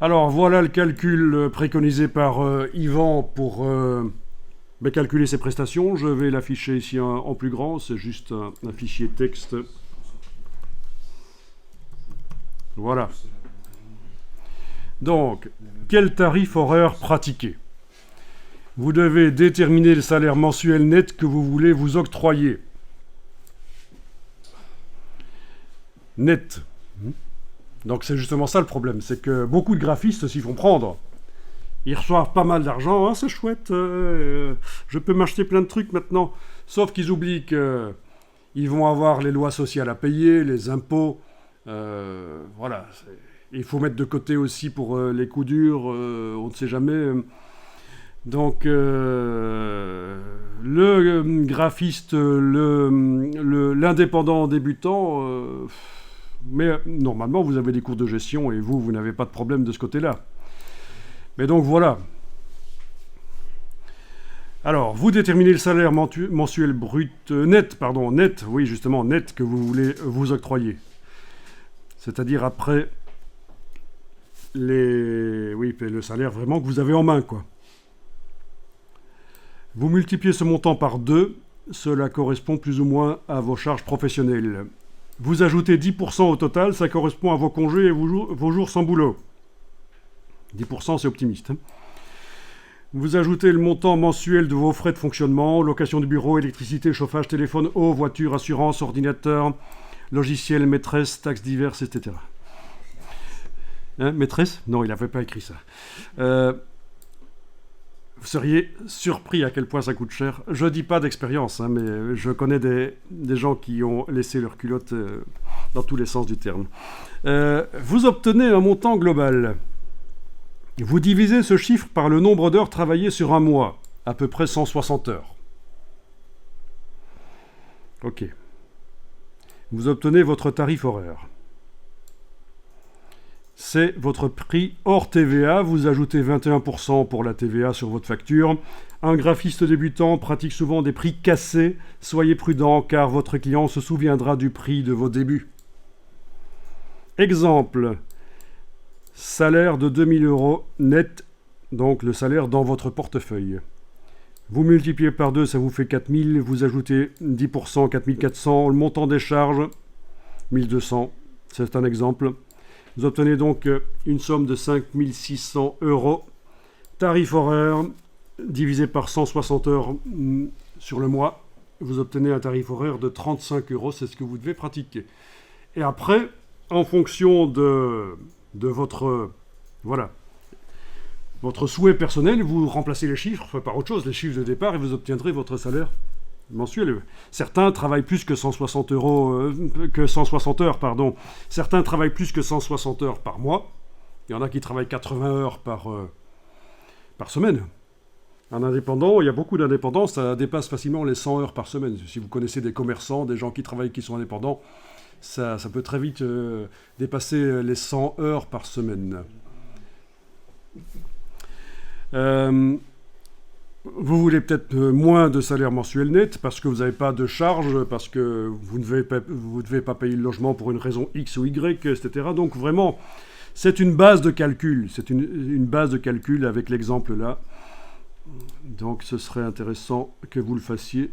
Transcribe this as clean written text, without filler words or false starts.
Alors voilà le calcul préconisé par Yvan pour calculer ses prestations. Je vais l'afficher ici en plus grand, c'est juste un fichier texte. Voilà. Donc, quel tarif horaire pratiquer? Vous devez déterminer le salaire mensuel net que vous voulez vous octroyer. Net. Donc c'est justement ça le problème, c'est que beaucoup de graphistes s'y font prendre. Ils reçoivent pas mal d'argent, ah, c'est chouette, je peux m'acheter plein de trucs maintenant. Sauf qu'ils oublient qu'ils vont avoir les lois sociales à payer, les impôts. Voilà. Il faut mettre de côté aussi pour les coups durs, on ne sait jamais. Donc le graphiste, l'indépendant débutant, mais normalement vous avez des cours de gestion et vous n'avez pas de problème de ce côté-là. Mais donc voilà. Alors, vous déterminez le salaire mensuel brut, net, oui justement, net que vous voulez vous octroyer. C'est-à-dire après le salaire vraiment que vous avez en main, quoi. Vous multipliez ce montant par 2, cela correspond plus ou moins à vos charges professionnelles. Vous ajoutez 10% au total, ça correspond à vos congés et vos jours sans boulot. 10% c'est optimiste. Vous ajoutez le montant mensuel de vos frais de fonctionnement, location de bureau, électricité, chauffage, téléphone, eau, voiture, assurance, ordinateur, logiciel, maîtresse, taxes diverses, etc. Hein, maîtresse? Non, il n'avait pas écrit ça. Vous seriez surpris à quel point ça coûte cher. Je dis pas d'expérience, hein, mais je connais des gens qui ont laissé leur culotte dans tous les sens du terme. Vous obtenez un montant global. Vous divisez ce chiffre par le nombre d'heures travaillées sur un mois, à peu près 160 heures. Ok. Vous obtenez votre tarif horaire. C'est votre prix hors TVA, vous ajoutez 21% pour la TVA sur votre facture. Un graphiste débutant pratique souvent des prix cassés. Soyez prudent car votre client se souviendra du prix de vos débuts. Exemple, salaire de 2000 € net, donc le salaire dans votre portefeuille. Vous multipliez par 2, ça vous fait 4000, vous ajoutez 10%, 4400, le montant des charges, 1200, c'est un exemple. Vous obtenez donc une somme de 5600 €. Tarif horaire divisé par 160 heures sur le mois. Vous obtenez un tarif horaire de 35 €. C'est ce que vous devez pratiquer. Et après, en fonction de votre souhait personnel, vous remplacez les chiffres par autre chose, les chiffres de départ, et vous obtiendrez votre salaire mensuel. Certains travaillent plus que 160 heures, pardon. Certains travaillent plus que 160 heures par mois. Il y en a qui travaillent 80 heures par semaine. Un indépendant, il y a beaucoup d'indépendants, ça dépasse facilement les 100 heures par semaine. Si vous connaissez des commerçants, des gens qui travaillent, qui sont indépendants, ça peut très vite dépasser les 100 heures par semaine. Vous voulez peut-être moins de salaire mensuel net parce que vous n'avez pas de charges, parce que vous ne devez pas payer le logement pour une raison X ou Y, etc. Donc vraiment, c'est une base de calcul. C'est une base de calcul avec l'exemple là. Donc ce serait intéressant que vous le fassiez